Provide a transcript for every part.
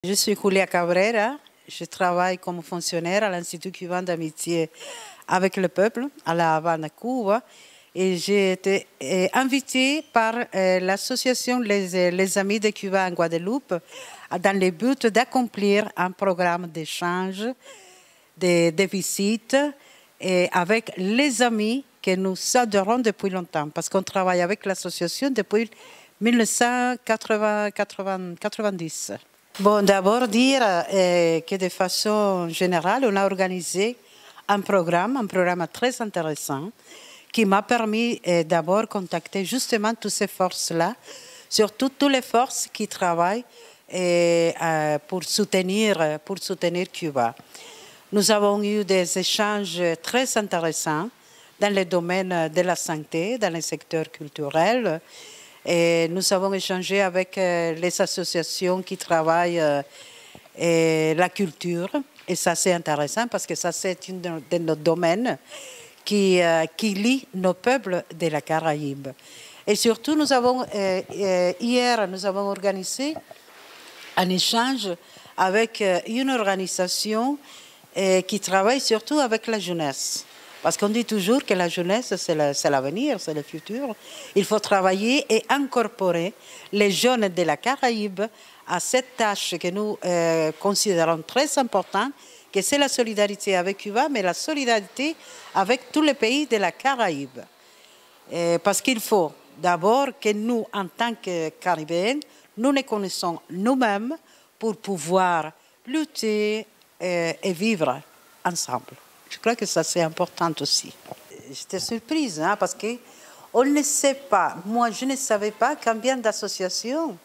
Je suis Julia Cabrera, je travaille comme fonctionnaire à l'Institut cubain d'amitié avec le peuple à La Havane, Cuba. Et j'ai été invitée par l'association les Amis de Cuba en Guadeloupe dans le but d'accomplir un programme d'échange, de visites et avec les amis que nous adorons depuis longtemps parce qu'on travaille avec l'association depuis 1990. Bon, d'abord dire que de façon générale, on a organisé un programme très intéressant qui m'a permis d'abord contacter justement toutes ces forces-là, surtout toutes les forces qui travaillent pour soutenir Cuba. Nous avons eu des échanges très intéressants dans le domaine de la santé, dans le secteur culturel. Et nous avons échangé avec les associations qui travaillent la culture. Et ça, c'est intéressant parce que ça, c'est un de nos domaines qui lie nos peuples de la Caraïbe. Et surtout, hier, nous avons organisé un échange avec une organisation qui travaille surtout avec la jeunesse. Parce qu'on dit toujours que la jeunesse, c'est l'avenir, c'est le futur. Il faut travailler et incorporer les jeunes de la Caraïbe à cette tâche que nous considérons très importante, que c'est la solidarité avec Cuba, mais la solidarité avec tous les pays de la Caraïbe. Parce qu'il faut d'abord que nous, en tant que Caribéens, nous nous connaissons nous-mêmes pour pouvoir lutter et vivre ensemble. Je crois que ça, c'est important aussi. J'étais surprise, hein, parce qu'on ne sait pas, moi, je ne savais pas combien d'associations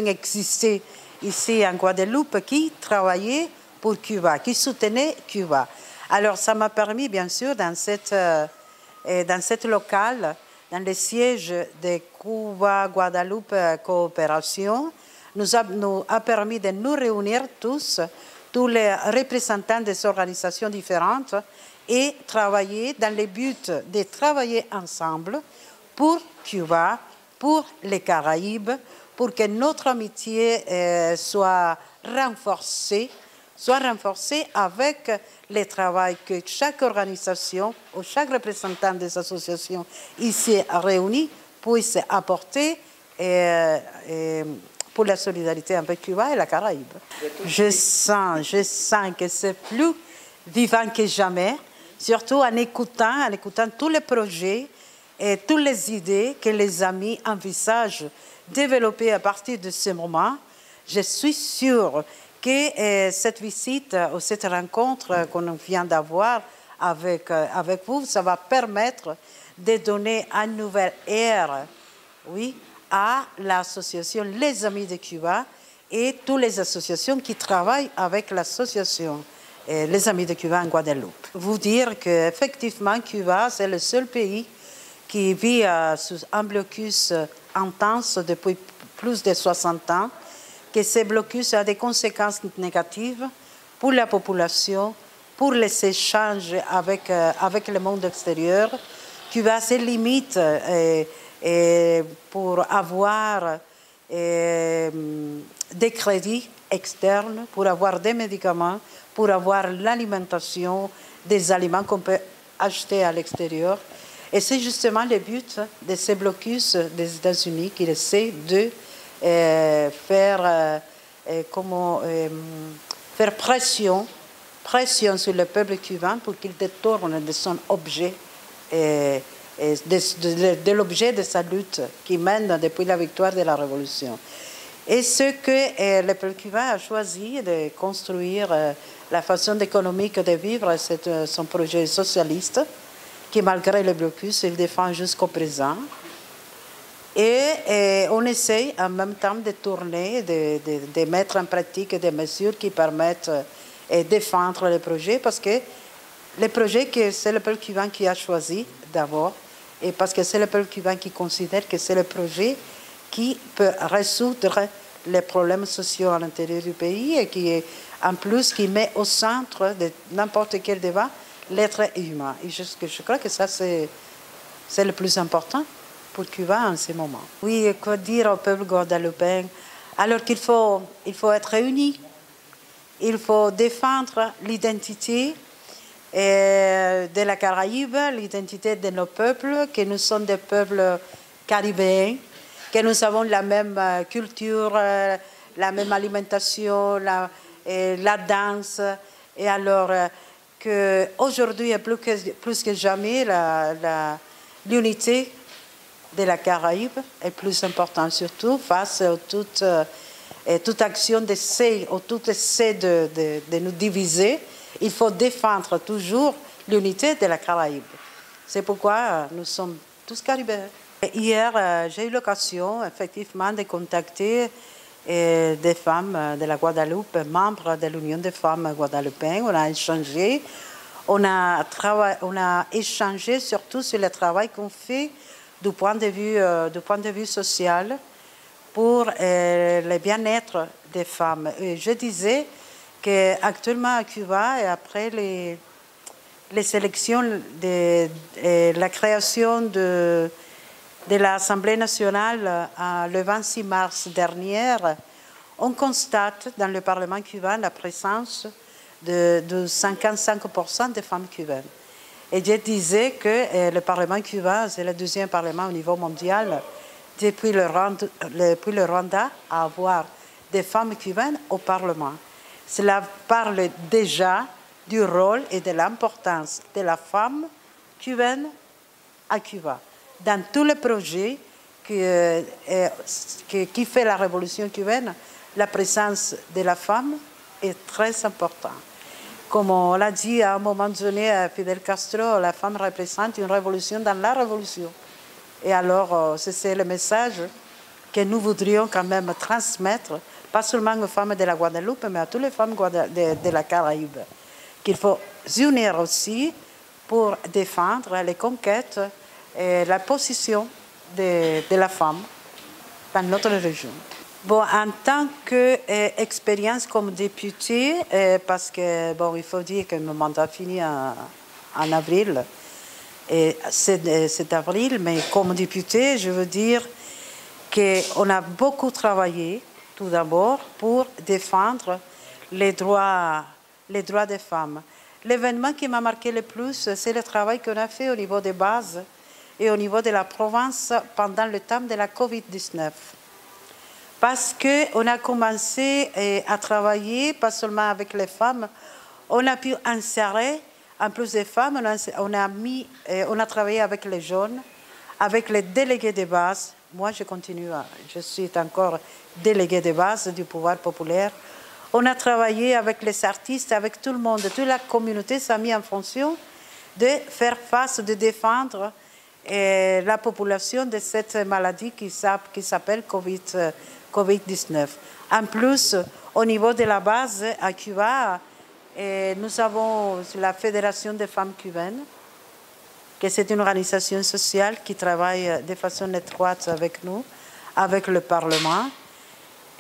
existaient ici en Guadeloupe qui travaillaient pour Cuba, qui soutenaient Cuba. Alors, ça m'a permis, bien sûr, dans cette locale, dans le siège de Cuba-Guadeloupe Coopération, nous a permis de nous réunir tous les représentants des organisations différentes et travailler dans le but de travailler ensemble pour Cuba, pour les Caraïbes, pour que notre amitié soit renforcée avec le travail que chaque organisation ou chaque représentant des associations ici réunis puisse apporter pour la solidarité avec Cuba et la Caraïbe. Je sens que c'est plus vivant que jamais, surtout en écoutant tous les projets et toutes les idées que les amis envisagent développer à partir de ce moment. Je suis sûre que cette visite ou cette rencontre qu'on vient d'avoir avec vous, ça va permettre de donner un nouvel air, oui, à l'association Les Amis de Cuba et toutes les associations qui travaillent avec l'association Les Amis de Cuba en Guadeloupe. Vous dire qu'effectivement, Cuba, c'est le seul pays qui vit sous un blocus intense depuis plus de 60 ans, que ce blocus a des conséquences négatives pour la population, pour les échanges avec le monde extérieur. Cuba se limite pour avoir des crédits externes, pour avoir des médicaments, pour avoir l'alimentation, des aliments qu'on peut acheter à l'extérieur. Et c'est justement le but de ce blocus des États-Unis qui essaie de faire pression sur le peuple cubain pour qu'il détourne de son objet de l'objet de sa lutte qui mène depuis la victoire de la Révolution. Et ce que le peuple cubain a choisi de construire la façon économique de vivre, c'est son projet socialiste, qui malgré le blocus, il défend jusqu'au présent. Et on essaye en même temps de tourner, de mettre en pratique des mesures qui permettent de défendre le projet, parce que le projet, c'est le peuple cubain qui a choisi d'abord, et parce que c'est le peuple cubain qui considère que c'est le projet qui peut résoudre les problèmes sociaux à l'intérieur du pays et qui, en plus, qui met au centre de n'importe quel débat l'être humain. Et je crois que ça, c'est le plus important pour Cuba en ce moment. Oui, quoi dire au peuple guadeloupéen Alors il faut être unis, il faut défendre l'identité de la Caraïbe, l'identité de nos peuples, que nous sommes des peuples caribéens, que nous avons la même culture, la même alimentation, la danse. Et alors qu'aujourd'hui, plus que jamais, l'unité de la Caraïbe est plus importante, surtout face à toute action d'essai ou tout essai de nous diviser. Il faut défendre toujours l'unité de la Caraïbe. C'est pourquoi nous sommes tous caribéens. Hier, j'ai eu l'occasion, effectivement, de contacter des femmes de la Guadeloupe, membres de l'Union des femmes guadeloupéennes. On a échangé surtout sur le travail qu'on fait du point de vue social pour le bien-être des femmes. Et je disais qu'actuellement à Cuba, et après les élections, la création de l'Assemblée nationale le 26 mars dernier, on constate dans le Parlement cubain la présence de 55% des femmes cubaines. Et je disais que le Parlement cubain, c'est le deuxième Parlement au niveau mondial depuis le Rwanda à avoir des femmes cubaines au Parlement. Cela parle déjà du rôle et de l'importance de la femme cubaine à Cuba. Dans tous les projets qui fait la révolution cubaine, la présence de la femme est très importante. Comme on l'a dit à un moment donné à Fidel Castro, la femme représente une révolution dans la révolution. Et alors, c'est le message que nous voudrions quand même transmettre, pas seulement aux femmes de la Guadeloupe, mais à toutes les femmes de la Caraïbe. Qu'il faut s'unir aussi pour défendre les conquêtes et la position de la femme dans notre région. Bon, en tant qu'expérience comme députée, parce que, bon, il faut dire que mon mandat finit en avril, c'est avril, mais comme députée, je veux dire qu'on a beaucoup travaillé, tout d'abord, pour défendre les droits des femmes. L'événement qui m'a marqué le plus, c'est le travail qu'on a fait au niveau des bases et au niveau de la province pendant le temps de la COVID-19. Parce qu'on a commencé à travailler, pas seulement avec les femmes, on a pu insérer, en plus des femmes, on a travaillé avec les jeunes, avec les délégués de base. Moi, je suis encore déléguée de base du pouvoir populaire. On a travaillé avec les artistes, avec tout le monde, toute la communauté s'est mise en fonction de faire face, de défendre la population de cette maladie qui s'appelle COVID-19. En plus, au niveau de la base à Cuba, nous avons la Fédération des femmes cubaines, que c'est une organisation sociale qui travaille de façon étroite avec nous, avec le Parlement.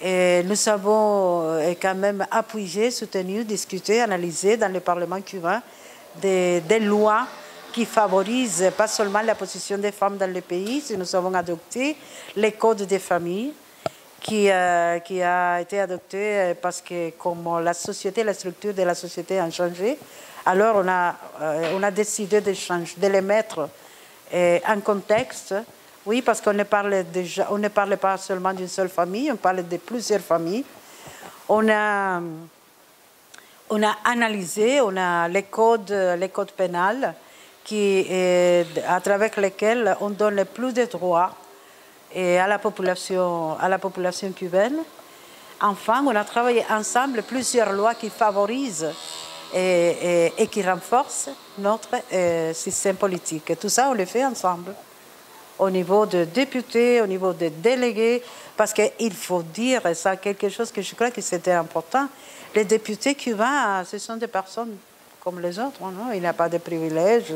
Et nous avons quand même appuyé, soutenu, discuté, analysé dans le Parlement cubain des lois qui favorisent pas seulement la position des femmes dans le pays. Nous avons adopté les codes des familles qui a été adopté parce que comme la structure de la société a changé, alors on a décidé de les mettre en contexte. Oui, parce qu'on ne parle pas seulement d'une seule famille, on parle de plusieurs familles. On a analysé, on a les codes pénals à travers lesquels on donne plus de droits à la population cubaine. Enfin, on a travaillé ensemble plusieurs lois qui favorisent et qui renforcent notre système politique. Et tout ça, on le fait ensemble. Au niveau des députés, au niveau des délégués, parce qu'il faut dire, et ça quelque chose que je crois que c'était important, les députés cubains, ce sont des personnes comme les autres, non? Il n'y a pas de privilèges,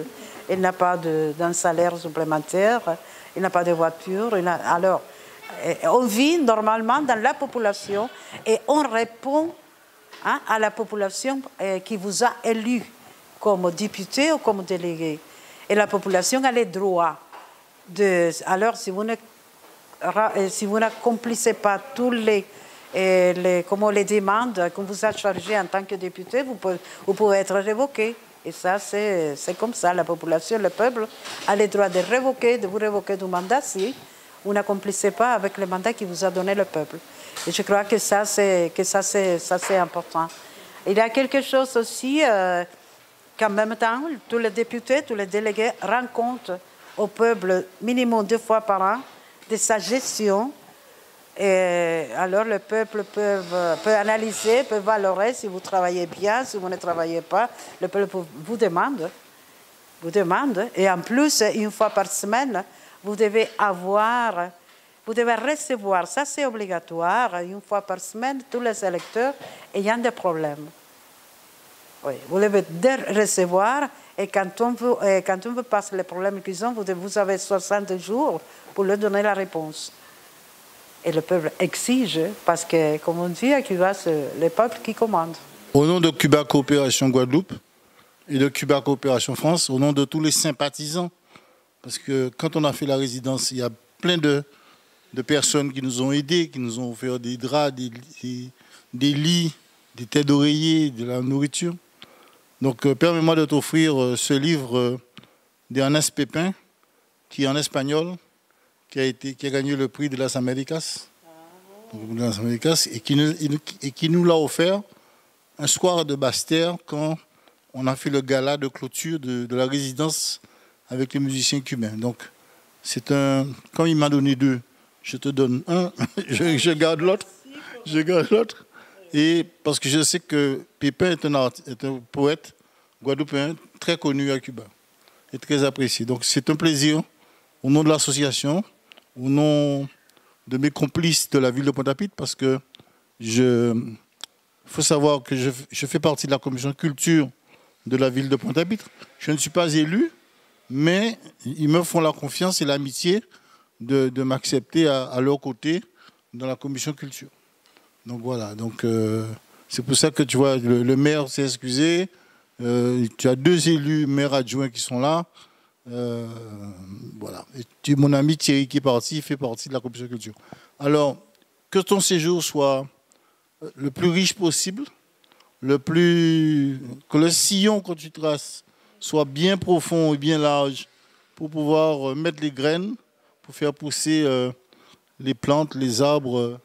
il n'y a pas d'un salaire supplémentaire, il n'y a pas de voiture. Alors, on vit normalement dans la population et on répond à la population qui vous a élu comme député ou comme délégué. Et la population a les droits. Alors, si vous n'accomplissez pas tous les et comme les demandes qu'on vous a chargées en tant que député, vous pouvez être révoqué. Et ça, c'est comme ça. La population, le peuple a le droit de vous révoquer du mandat si vous n'accomplissez pas avec le mandat qui vous a donné le peuple. Et je crois que ça, c'est important. Il y a quelque chose aussi qu'en même temps, tous les députés, tous les délégués rendent compte au peuple minimum 2 fois par an de sa gestion. Et alors le peuple peut analyser, peut valorer si vous travaillez bien, si vous ne travaillez pas. Le peuple vous demande. Et en plus, une fois par semaine, vous devez recevoir, ça c'est obligatoire, une fois par semaine, tous les électeurs ayant des problèmes. Oui, vous devez recevoir et quand on vous passe les problèmes qu'ils ont, vous avez 60 jours pour leur donner la réponse. Et le peuple exige, parce que, comme on dit, à Cuba, c'est le peuple qui commande. Au nom de Cuba Coopération Guadeloupe et de Cuba Coopération France, au nom de tous les sympathisants, parce que quand on a fait la résidence, il y a plein de personnes qui nous ont aidés, qui nous ont offert des draps, des lits, des têtes d'oreiller, de la nourriture. Donc, permets-moi de t'offrir ce livre d'Ernest Pépin, qui est en espagnol, qui a gagné le prix de Las Américas, et qui nous l'a offert un soir de Basse-Terre quand on a fait le gala de clôture de la résidence avec les musiciens cubains. Donc, comme il m'a donné 2, je te donne un, je garde l'autre, et parce que je sais que Pépin est un poète guadeloupéen très connu à Cuba et très apprécié. Donc, c'est un plaisir, au nom de l'association, au nom de mes complices de la ville de Pointe-à-Pitre, parce que il faut savoir que je fais partie de la commission culture de la ville de Pointe-à-Pitre. Je ne suis pas élu, mais ils me font la confiance et l'amitié de m'accepter à leur côté dans la commission culture. Donc voilà, c'est pour ça que tu vois, le maire s'est excusé, tu as 2 élus maires adjoints qui sont là. Voilà. Et mon ami Thierry qui est parti, il fait partie de la commission culture. Alors, que ton séjour soit le plus riche possible, que le sillon que tu traces soit bien profond et bien large pour pouvoir mettre les graines, pour faire pousser les plantes, les arbres,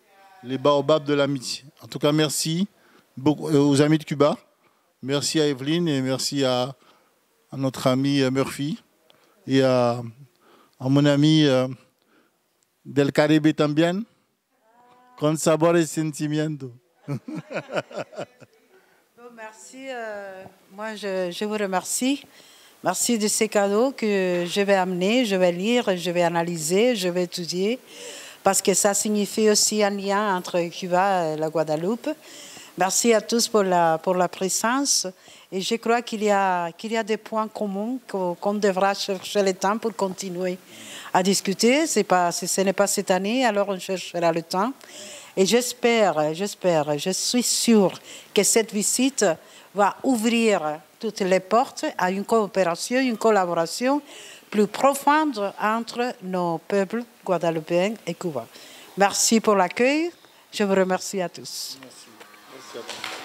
les baobabs de l'amitié. En tout cas, merci beaucoup aux amis de Cuba, merci à Evelyne et merci à notre ami Murphy. Et à mon ami del Caribe también, con sabor y sentimiento. Merci, moi je vous remercie. Merci de ces cadeaux que je vais amener, je vais lire, je vais analyser, je vais étudier, parce que ça signifie aussi un lien entre Cuba et la Guadeloupe. Merci à tous pour la présence. Et je crois qu'il y a des points communs qu'on devra chercher le temps pour continuer à discuter. Ce n'est pas cette année, alors on cherchera le temps. Et j'espère, je suis sûre que cette visite va ouvrir toutes les portes à une coopération, une collaboration plus profonde entre nos peuples guadeloupéens et Cuba. Merci pour l'accueil. Je vous remercie à tous. Merci. Merci à toi.